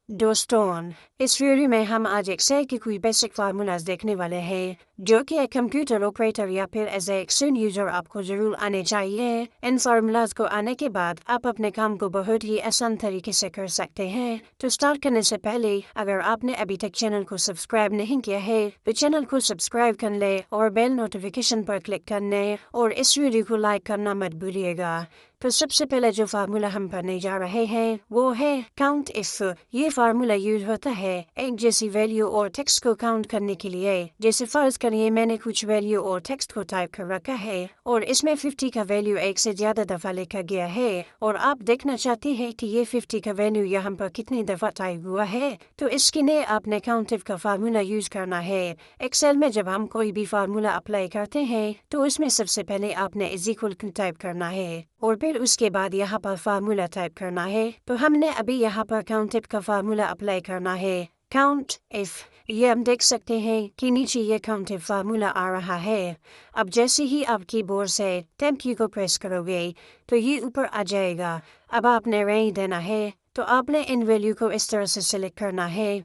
दोस्तों, इस वीडियो में हम आज एक्सेल की कोई बेसिक फार्मूलाज देखने वाले हैं जो कि एक कंप्यूटर ऑपरेटर या फिर एज ए एक्सेल यूजर आपको जरूर आने चाहिए। इन फार्मूलाज को आने के बाद आप अपने काम को बहुत ही आसान तरीके से कर सकते हैं। तो स्टार्ट करने से पहले अगर आपने अभी तक चैनल को सब्सक्राइब नहीं किया है तो चैनल को सब्सक्राइब कर ले और बेल नोटिफिकेशन पर क्लिक करने और इस वीडियो को लाइक करना मत भूलिएगा। तो सबसे पहले जो फार्मूला हम पढ़ने जा रहे हैं वो है काउंट इफ। ये फार्मूला यूज होता है एक जैसी वैल्यू और टेक्स्ट को काउंट करने के लिए। जैसे फर्ज करिए मैंने कुछ वैल्यू और टेक्स्ट को टाइप कर रखा है और इसमें 50 का वैल्यू एक से ज्यादा दफा लिखा गया है और आप देखना चाहते हैं कि ये 50 का वैल्यू यहाँ पर कितनी दफा टाइप हुआ है। तो इसके लिए आपने काउंट इफ का फार्मूला यूज करना है। एक्सेल में जब हम कोई भी फार्मूला अप्लाई करते हैं तो उसमें सबसे पहले आपने इज इक्वल टू टाइप करना है और फिर उसके बाद यहाँ पर फार्मूला टाइप करना है। तो हमने अभी यहाँ पर काउंट इफ का फार्मूला अप्लाई करना है। काउंट इफ ये हम देख सकते हैं कि नीचे ये काउंट इफ फार्मूला आ रहा है। अब जैसे ही आप कीबोर्ड से टैब की को प्रेस करोगे तो ये ऊपर आ जाएगा। अब आपने रेंज देना है तो आपने इन वैल्यू को इस तरह से सिलेक्ट करना है।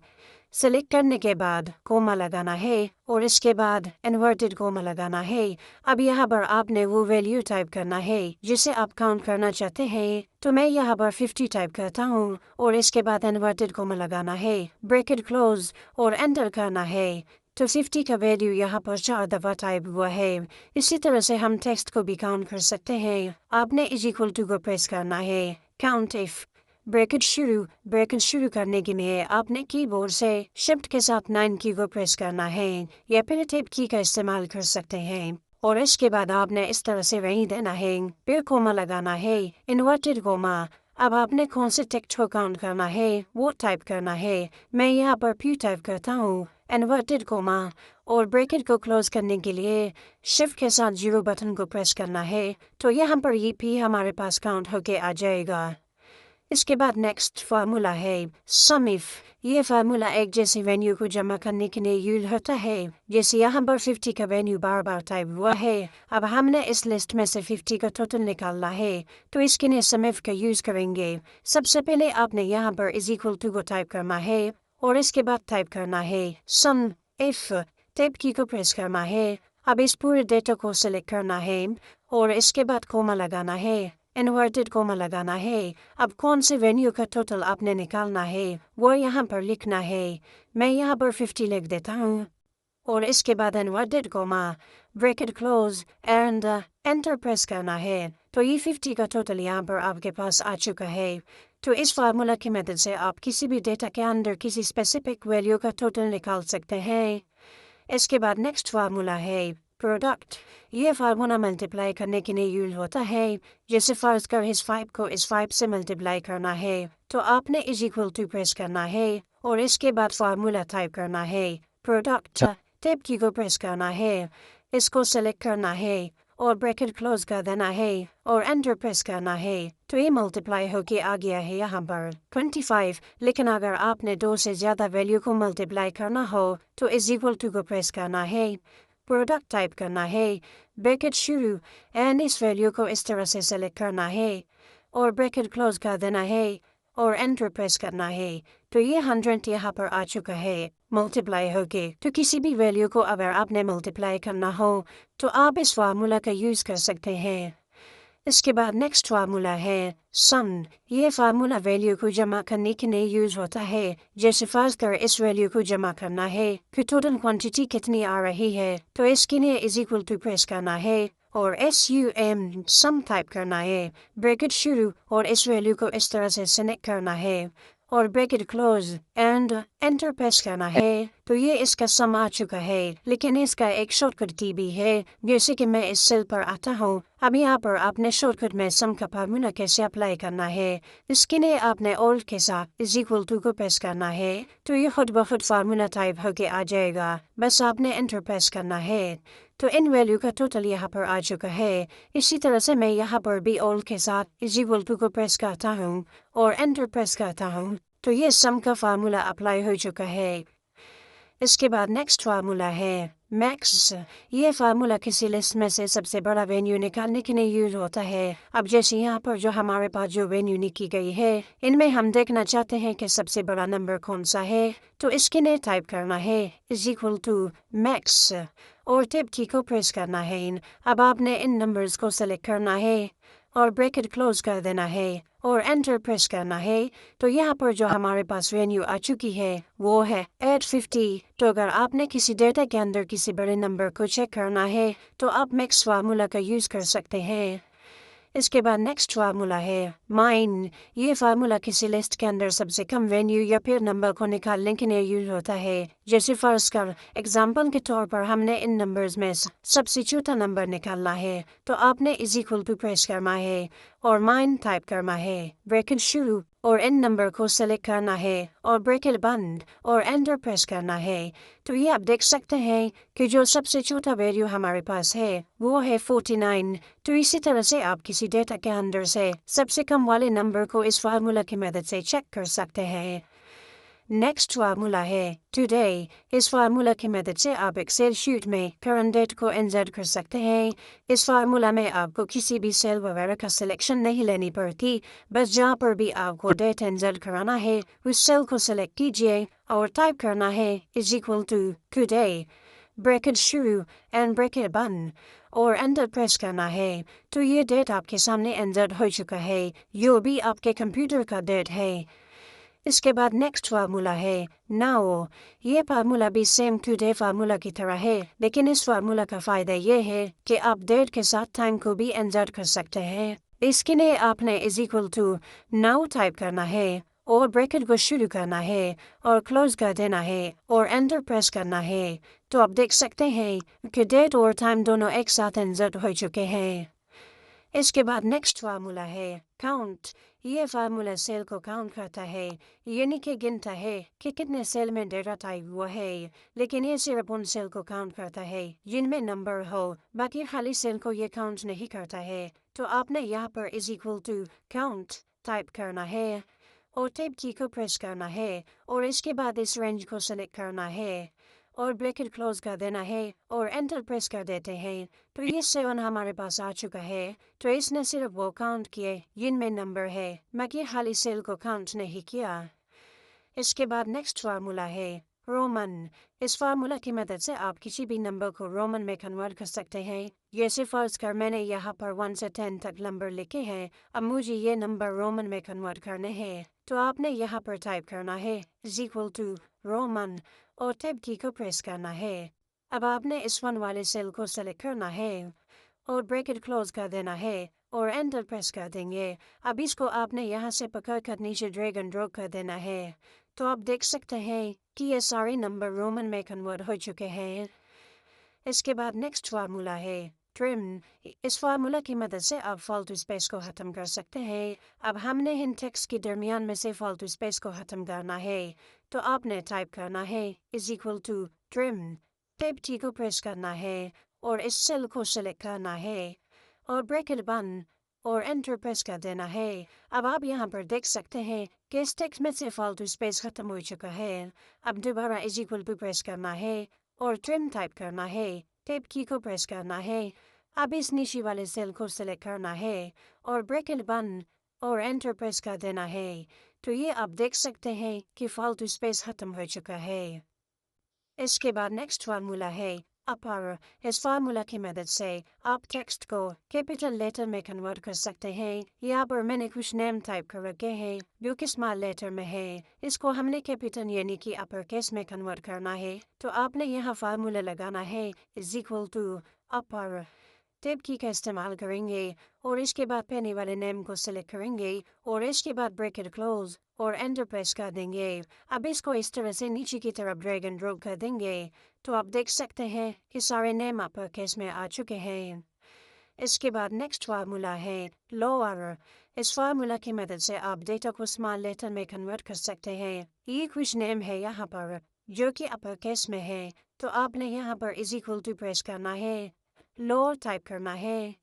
सेलेक्ट करने के बाद कोमा लगाना है और इसके बाद इन्वर्टेड कोमा लगाना है। अब यहाँ पर आपने वो वैल्यू टाइप करना है जिसे आप काउंट करना चाहते हैं। तो मैं यहाँ पर 50 टाइप करता हूँ और इसके बाद इन्वर्टेड कोमा लगाना है, ब्रैकेट क्लोज और एंटर करना है। तो 50 का वैल्यू यहाँ पर 4 दफा टाइप हुआ है। इसी तरह से हम टेक्स्ट को भी काउंट कर सकते हैं। आपने इज इक्वल टू को प्रेस करना है। काउंट इफ ब्रैकेट शुरू करने के लिए आपने कीबोर्ड से शिफ्ट के साथ 9 की को प्रेस करना है या फिर टैब की का इस्तेमाल कर सकते हैं और इसके बाद आपने इस तरह से रेंज देना है, फिर कोमा लगाना है, इन्वर्टेड कोमा। अब आपने कौन से टेक्स्ट को काउंट करना है वो टाइप करना है। मैं यहाँ पर प्यू टाइप करता हूँ, इन्वर्टेड कोमा और ब्रैकेट को क्लोज करने के लिए शिफ्ट के साथ 0 बटन को प्रेस करना है। तो यहाँ पर ये भी हमारे पास काउंट होके आ जाएगा। इसके बाद नेक्स्ट फार्मूला है सम इफ। ये फार्मूला एक जैसी वैल्यू को जमा करने के लिए यूज होता है। जैसे यहाँ पर 50 का वैल्यू बार बार टाइप हुआ है। अब हमने इस लिस्ट में से 50 का टोटल निकालना है तो इसके लिए सम इफ का यूज करेंगे। सबसे पहले आपने यहाँ पर इज इक्वल टू को टाइप करना है और इसके बाद टाइप करना है सम इफ, टैब की को प्रेस करना है। अब इस पूरे डेटा को सिलेक्ट करना है और इसके बाद कोमा लगाना है, इन्वर्टेड कोमा लगाना है। अब कौन से वैल्यू का टोटल आपने निकालना है वो यहाँ पर लिखना है। मैं यहाँ पर 50 लिख देता हूँ और इसके बाद inverted coma, bracket close and enter press करना है। तो ये 50 का टोटल यहाँ पर आपके पास आ चुका है। तो इस फार्मूला की मदद से आप किसी भी डेटा के अंदर किसी स्पेसिफिक वैल्यू का टोटल निकाल सकते हैं। इसके बाद नेक्स्ट फार्मूला है प्रोडक्ट। ये फार्मूला मल्टीप्लाई करने के लिए यूज होता है। जैसे फर्ज कर इस 5 को इस 5 से मल्टीप्लाई करना है तो आपने इज इक्वल टू प्रेस करना है और इसके बाद फार्मूला टाइप करना है प्रोडक्ट, टैब की को प्रेस करना है, इसको सेलेक्ट करना है और ब्रैकेट क्लोज कर देना है और एंटर प्रेस करना है। तो ये मल्टीप्लाई होके आ गया है यहाँ पर 25। लेकिन अगर आपने 2 से ज़्यादा वैल्यू को मल्टीप्लाई करना हो तो इज इक्वल टू को प्रेस करना है, प्रोडक्ट टाइप करना है, ब्रैकेट शुरू एंड इस वैल्यू को इस तरह से सेलेक्ट करना है और ब्रैकेट क्लोज कर देना है और एंटर प्रेस करना है। तो ये 100 यहाँ पर आ चुका है मल्टीप्लाई होके। तो किसी भी वैल्यू को अगर आपने मल्टीप्लाई करना हो तो आप इस फार्मूला का यूज कर सकते हैं। इसके बाद नेक्स्ट फार्मूला है सम। ये फार्मूला वैल्यू को जमा करने के लिए यूज होता है। जैसे फर्ज कर इस वैल्यू को जमा करना है कि टोटल क्वांटिटी कितनी आ रही है तो इसके लिए इज इक्वल टू प्रेस करना है और SUM सम टाइप करना है, ब्रैकेट शुरू और इस वैल्यू को इस तरह से सिलेक्ट करना है और bracket close and enter press करना है। तो ये इसका सम आ चुका है। लेकिन इसका एक शॉर्टकट की भी है। जैसे कि मैं इस सेल पर आता हूँ। अब यहाँ पर आपने शॉर्टकट में सम का फार्मूला कैसे अप्लाई करना है इसके लिए आपने ऑल्ट के साथ इज इक्वल टू को प्रेस करना है। तो ये खुद ब खुद फार्मूला टाइप होके आ जाएगा, बस आपने एंटर प्रेस करना है। तो इन वैल्यू का टोटल यहाँ पर आ चुका है। इसी तरह से मैं यहाँ पर भी ऑल्ट के साथ इज इक्वल टू को प्रेस करता हूँ और एंटर प्रेस करता हूँ। तो ये सम का फार्मूला अप्लाई हो चुका है। इसके बाद नेक्स्ट फार्मूला है मैक्स। ये फार्मूला किसी लिस्ट में से सबसे बड़ा वेन्यू निकालने के लिए यूज होता है। अब जैसे यहाँ पर जो हमारे पास जो वेन्यू लिखी गई है, इनमें हम देखना चाहते हैं कि सबसे बड़ा नंबर कौन सा है, तो इसके लिए टाइप करना है इज इक्वल टू मैक्स और टिप की को प्रेस करना है। अब आपने इन नंबर्स को सेलेक्ट करना है और ब्रैकेट क्लोज कर देना है और एंटर प्रेस करना है। तो यहाँ पर जो हमारे पास वेन्यू आ चुकी है वो है 850। तो अगर आपने किसी डेटा के अंदर किसी बड़े नंबर को चेक करना है तो आप मैक्स फार्मूला का यूज़ कर सकते हैं। इसके बाद नेक्स्ट फार्मूला है माइन। ये फार्मूला किसी लिस्ट के अंदर सबसे कम वेन्यू या फिर नंबर को निकालने के लिए यूज होता है। जैसे फर्ज कर एग्जाम्पल के तौर पर हमने इन नंबर्स में सबसे छोटा नंबर निकालना है, तो आपने इज इक्वल टू प्रेस करना है और माइन टाइप करना है, ब्रैकेट शुरू और इन नंबर को सेलेक्ट करना है और ब्रैकेट बंद और एंटर प्रेस करना है। तो ये आप देख सकते हैं कि जो सबसे छोटा वैल्यू हमारे पास है वो है 49। तो इसी तरह से आप किसी डेटा के अंदर से सबसे कम वाले नंबर को इस फार्मूला की मदद से चेक कर सकते हैं। नेक्स्ट फार्मूला है टुडे। इस फार्मूला की मदद से आप एक्सेल शीट में करंट डेट को इंसर्ट कर सकते हैं। इस फार्मूला में आपको किसी भी सेल वगैरह का सिलेक्शन नहीं लेनी पड़ती, बस जहाँ पर भी आपको डेट इंसर्ट कराना है उस सेल को सिलेक्ट कीजिए और टाइप करना है is equal to today, bracket शुरू एंड ब्रैकेट बंद और एंटर प्रेस करना है। तो ये डेट आपके सामने इंसर्ट हो चुका है, यो भी आपके कंप्यूटर का डेट है। इसके बाद नेक्स्ट फार्मूला है नाउ। ये फार्मूला भी सेम टुडे फार्मूला की तरह है, लेकिन इस फार्मूला का फ़ायदा ये है कि आप डेट के साथ टाइम को भी इंसर्ट कर सकते हैं। इसके लिए आपने is equal to now type करना है और ब्रैकेट को शुरू करना है और क्लोज कर देना है और एंटर प्रेस करना है। तो आप देख सकते हैं कि डेट और टाइम दोनों एक साथ इंसर्ट हो चुके हैं। इसके बाद नेक्स्ट फार्मूला है काउंट। ये फार्मूला सेल को काउंट करता है, यानी कि गिनता है कि कितने सेल में डेटा टाइप हुआ है, लेकिन ये सिर्फ उन सेल को काउंट करता है जिनमें नंबर हो, बाकी खाली सेल को ये काउंट नहीं करता है। तो आपने यहाँ पर is equal to count type करना है और टैब की को प्रेस करना है और इसके बाद इस रेंज को सेलेक्ट करना है और ब्रैकेट क्लोज कर देना है और एंटर प्रेस कर देते हैं। तो ये 7 हमारे पास आ चुका है। तो इसने सिर्फ वो काउंट किए जिनमें नंबर है, बाकी खाली सेल को काउंट नहीं किया। इसके बाद नेक्स्ट फार्मूला है रोमन। इस फार्मूला की मदद से आप किसी भी नंबर को रोमन में कन्वर्ट कर सकते हैं। जैसे फर्ज कर मैंने यहाँ पर 1 से 10 तक नंबर लिखे हैं, अब मुझे ये नंबर रोमन में कन्वर्ट करने हैं। तो आपने यहाँ पर टाइप करना है इज इक्वल टू रोमन और टैब की को प्रेस करना है। अब आपने इस 1 वाले सेल को सेलेक्ट करना है और ब्रैकेट क्लोज कर देना है और एंटर प्रेस कर देंगे। अब इसको आपने यहाँ से पकड़ कर नीचे ड्रैग एंड ड्रॉप कर देना है। तो आप देख सकते हैं कि ये सारे नंबर रोमन में कन्वर्ट हो चुके हैं। इसके बाद नेक्स्ट फार्मूला है ट्रिम। इस फार्मूला की मदद से आप फालतू स्पेस को ख़त्म कर सकते हैं। अब हमने इन टेक्स्ट के दरमियान में से फालतू स्पेस को ख़त्म करना है, तो आपने टाइप करना है is equal to trim, tab key को प्रेस करना है और इस सेल को सेलेक्ट करना है और ब्रैकेट बंद और एंटर प्रेस कर देना है। अब आप यहाँ पर देख सकते हैं कि इस टेक्स्ट में से फालतू स्पेस ख़त्म हो चुका है। अब दोबारा इज इक्वल टू प्रेस करना है और ट्रिम टाइप करना है, टैब की को प्रेस करना है। अब इस नीचे वाले सेल को सेलेक्ट करना है और ब्रैकेट बंद और एंटर प्रेस कर देना है। तो ये आप देख सकते हैं कि फालतू स्पेस ख़त्म हो चुका है। इसके बाद नेक्स्ट फार्मूला है अपर। इस फार्मूला की मदद से आप टेक्स्ट को कैपिटल लेटर में कन्वर्ट कर सकते हैं। यहाँ पर मैंने कुछ नेम टाइप कर रखे हैं जो कि स्मॉल लेटर में है, इसको हमने कैपिटल यानी कि अपर केस में कन्वर्ट करना है। तो आपने यहाँ फार्मूला लगाना है is equal to upper, tab key का इस्तेमाल करेंगे और इसके बाद पहले वाले नेम को सिलेक्ट करेंगे और इसके बाद ब्रैकेट क्लोज और एंटर प्रेस कर देंगे। अब इसको इस तरह से नीचे की तरफ ड्रैग एंड ड्रॉप कर देंगे। तो आप देख सकते हैं कि सारे नेम अपर केस में आ चुके हैं। इसके बाद नेक्स्ट फार्मूला है लोअर। इस फार्मूला की मदद से आप डेटा को स्मॉल लेटर में कन्वर्ट कर सकते हैं। ये कुछ नेम है यहाँ पर जो कि अपर केस में है, तो आपने यहाँ पर इज इक्वल टू प्रेस करना है, लोअर टाइप करना है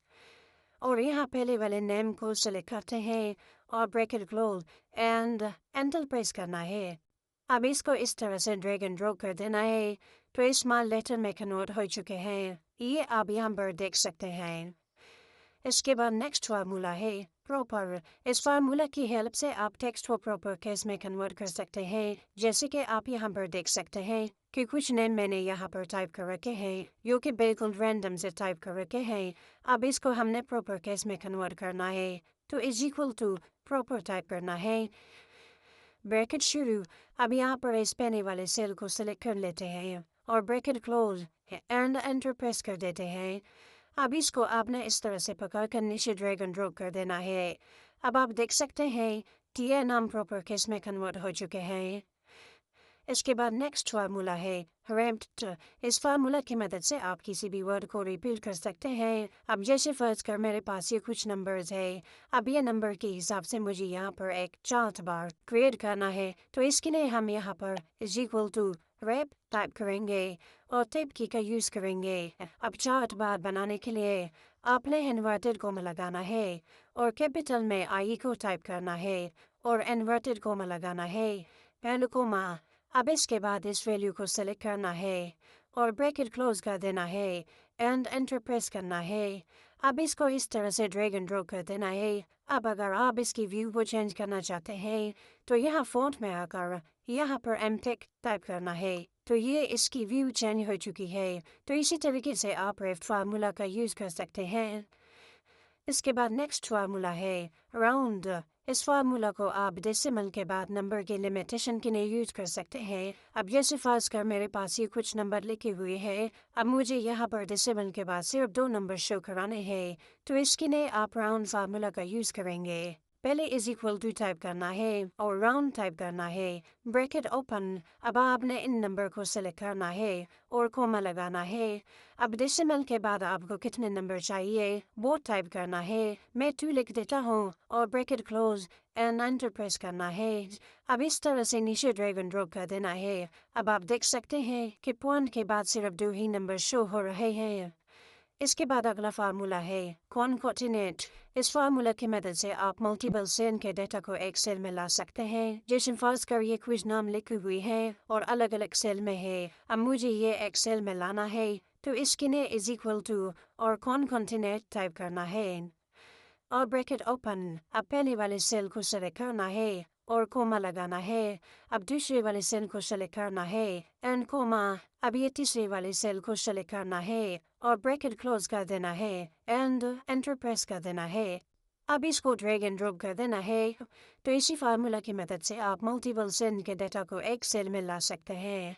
और यहाँ पहले वाले नेम को सेलेक्ट करते हैं और bracket close and enter press करना है अब इसको इस तरह से ड्रैग एंड ड्रॉप कर देना है तो इस स्मॉल लेटर में कन्वर्ट हो चुके हैं। ये आप यहाँ पर देख सकते हैं। इसके बाद नेक्स्ट फार्मूला है प्रॉपर। इस फार्मूला की हेल्प से आप टेक्स्ट को प्रॉपर केस में कन्वर्ट कर सकते हैं। जैसे कि आप यहाँ पर देख सकते हैं कि कुछ नेम मैंने यहाँ पर टाइप कर रखे हैं जो कि बिल्कुल रैंडम से टाइप कर रखे हैं। अब इसको हमने प्रॉपर केस में कन्वर्ट करना है तो is equal to proper type करना है, ब्रैकेट शुरू। अब यहाँ पर इस पहले वाले सेल को सिलेक्ट कर लेते हैं और bracket close and enter press कर देते हैं। अब इसको आपने इस तरह से पकड़ कर नीचे ड्रैग एंड ड्रॉप कर देना है। अब आप देख सकते हैं कि ये नाम प्रॉपर केस में कन्वर्ट हो चुके हैं। इसके बाद नेक्स्ट फार्मूला है रैम्प्ड। इस फार्मूला की मदद से आप किसी भी वर्ड को रिपीट कर सकते हैं। अब जैसे फर्ज कर मेरे पास ये कुछ नंबर्स है। अब ये नंबर के हिसाब से मुझे यहाँ पर एक चार्ट बार क्रिएट करना है तो इसके लिए हम यहाँ पर is equal to wrap type करेंगे और टेप की का यूज़ करेंगे। अब चार्ट बार बनाने के लिए आपने इन्वर्टेड कोमा लगाना है और कैपिटल में आई को टाइप करना है और इन्वर्टेड कोमा लगाना है, पहले कोमा। अब इसके बाद इस वैल्यू को सेलेक्ट करना है और ब्रैकेट क्लोज कर देना है एंड एंटर प्रेस करना है। अब इसको इस तरह से ड्रैग एंड ड्रॉप कर देना है। अब अगर आप इसकी व्यू को चेंज करना चाहते हैं तो यहाँ फॉन्ट में आकर यहाँ पर एमटेक टाइप करना है तो ये इसकी व्यू चेंज हो चुकी है। तो इसी तरीके से आप रेफ्ट फार्मूला का यूज़ कर सकते हैं। इसके बाद नेक्स्ट फार्मूला है राउंड। इस फार्मूला को आप डेसिमल के बाद नंबर के लिमिटेशन के लिए यूज कर सकते हैं। अब जैसे फर्ज कर मेरे पास ये कुछ नंबर लिखे हुए हैं। अब मुझे यहाँ पर डेसिमल के बाद सिर्फ 2 नंबर शो कराने हैं तो इसके लिए आप राउंड फार्मूला का यूज करेंगे। पहले इज इक्वल टू टाइप करना है और राउंड टाइप करना है, ब्रैकेट ओपन। अब आपने इन नंबर को सेलेक्ट करना है और कोमा लगाना है। अब डेसिमल के बाद आपको कितने नंबर चाहिए वो टाइप करना है। मैं 2 लिख देता हूँ और bracket close and enter press करना है। अब इस तरह से नीचे ड्रैग एंड ड्रॉप कर देना है। अब आप देख सकते हैं कि पॉइंट के बाद सिर्फ 2 ही नंबर शो हो रहे हैं। इसके बाद अगला फार्मूला है कॉनकॉटिनेट। इस फार्मूला की मदद से आप मल्टीपल सेल के डेटा को एक सेल में ला सकते हैं। जैसे फर्ज कर ये कुछ नाम लिखे हुए हैं और अलग अलग सेल में है। अब मुझे ये एक सेल में लाना है तो इसके लिए इज इक्वल टू और कॉनकॉटिनेट टाइप करना है और ब्रैकेट ओपन। अब पहले वाले सेल को सेलेक्ट करना है और कोमा लगाना है। अब दूसरे वाले सेल को सेलेक्ट करना है एंड कोमा। अब ये तीसरे वाले सेल को सेलेक्ट करना है और ब्रैकेट क्लोज कर देना है एंड एंटर प्रेस कर देना है। अब इसको ड्रैग एंड ड्रॉप कर देना है तो इसी फार्मूला की मदद से आप मल्टीपल सेल के डेटा को एक सेल में ला सकते हैं।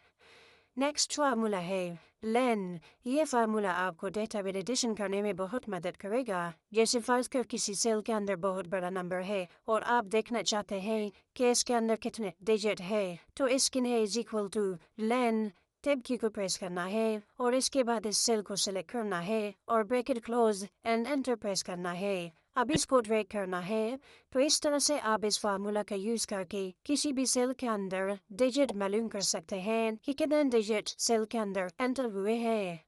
नेक्स्ट फार्मूला है लेन। ये फार्मूला आपको डेटा वैलिडेशन करने में बहुत मदद करेगा। जैसे फर्ज कर किसी सेल के अंदर बहुत बड़ा नंबर है और आप देखना चाहते हैं कि इसके अंदर कितने डिजिट है तो इसके लिए इज इक्वल टू लेन टेब की को प्रेस करना है और इसके बाद इस सेल को सिलेक्ट करना है और bracket close and enter press करना है। अब इसको ड्रैग करना है तो इस तरह से आप इस फार्मूला का यूज करके किसी भी सेल के अंदर डिजिट मालूम कर सकते हैं कि कितने डिजिट सेल के अंदर एंटर हुए हैं।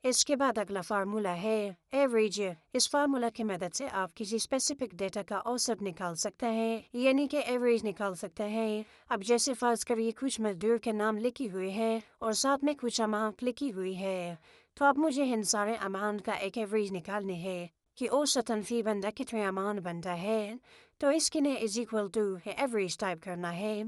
इसके बाद अगला फार्मूला है एवरेज। इस फार्मूला की मदद से आप किसी स्पेसिफिक डेटा का औसत निकाल सकते हैं, यानी कि एवरेज निकाल सकते हैं। अब जैसे फर्ज करिए कुछ मजदूर के नाम लिखे हुए हैं और साथ में कुछ अमाउंट लिखी हुई है तो अब मुझे इन सारे अमाउंट का एक एवरेज निकालने है कि औसतन फी बंदा कितने अमाउंट बनता है। तो इसके लिए is equal to average type करना है,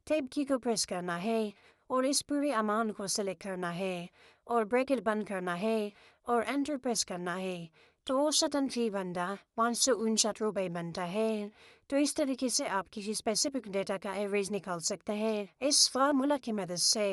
टैब की को प्रेस करना है और इस पूरे अमाउंट को सिलेक्ट करना है और ब्रैकेट बंद करना है और एंटर प्रेस करना है तो औसतन फी बंदा 559 रुपये बनता है। तो इस तरीके से आप किसी स्पेसिफिक डेटा का एवरेज निकाल सकते हैं इस फार्मूला की मदद से।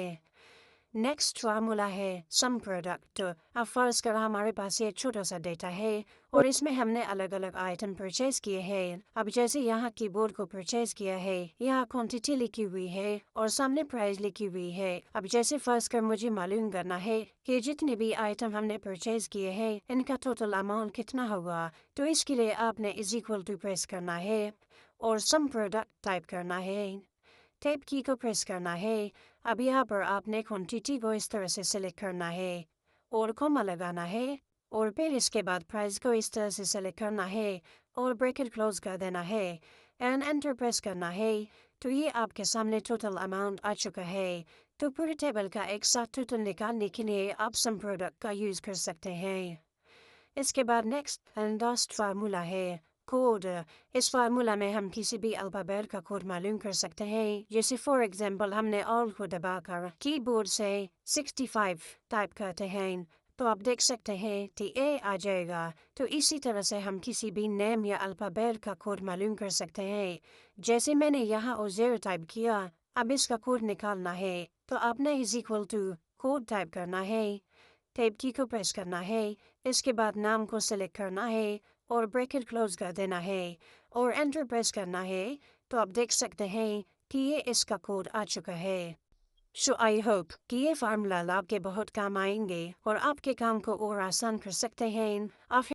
नेक्स्ट फार्मूला है सम प्रोडक्ट। अब फर्ज कर हमारे पास ये छोटा सा डेटा है और इसमें हमने अलग अलग आइटम परचेज किए हैं। अब जैसे यहाँ कीबोर्ड को परचेज किया है, यहाँ क्वांटिटी लिखी हुई है और सामने प्राइस लिखी हुई है। अब जैसे फर्ज कर मुझे मालूम करना है कि जितने भी आइटम हमने परचेज किए हैं इनका टोटल अमाउंट कितना होगा तो इसके लिए आपने इज इक्वल टू प्रेस करना है और सम प्रोडक्ट टाइप करना है, टैब की को प्रेस करना है। अब यहाँ पर आपने क्वांटिटी को इस तरह से सिलेक्ट करना है और कोमा लगाना है और फिर इसके बाद प्राइस को इस तरह से सिलेक्ट करना है और ब्रैकेट क्लोज कर देना है एंड एंटर प्रेस करना है تو یہ آپ کے سامنے ٹوٹل اماؤنٹ آ چکا ہے. تو پورے ٹیبل کا ایک ساتھ ٹوٹل نکالنے کے لیے آپ سم پروڈکٹ کا یوز کر سکتے ہیں. اس کے بعد نیکسٹ انڈاسٹ فارمولا ہے کوڈ. اس فارمولا میں ہم کسی بھی الفابیٹ کا کوڈ معلوم کر سکتے ہیں. جیسے فار ایگزامپل ہم نے آل کو دبا کر کی بورڈ سے 65 ٹائپ کرتے ہیں تو آپ دیکھ سکتے ہیں کہ اے آ جائے گا. تو اسی طرح سے ہم کسی بھی نیم یا الفابیٹ کا کوڈ معلوم کر سکتے ہیں. جیسے میں نے یہاں O0 ٹائپ کیا. اب اس کا کوڈ نکالنا ہے تو آپ نے is equal to code type کرنا ہے. ٹیب کی کو پریس کرنا ہے. اس کے بعد نام کو سلیکٹ کرنا ہے اور بریکٹ کلوز کر دینا ہے اور انٹر پریس کرنا ہے. تو آپ دیکھ سکتے ہیں کہ یہ اس کا کوڈ آ چکا ہے. So I hope کہ یہ فارمولا آپ کے بہت کام آئیں گے اور آپ کے کام کو اور آسان کر سکتے ہیں.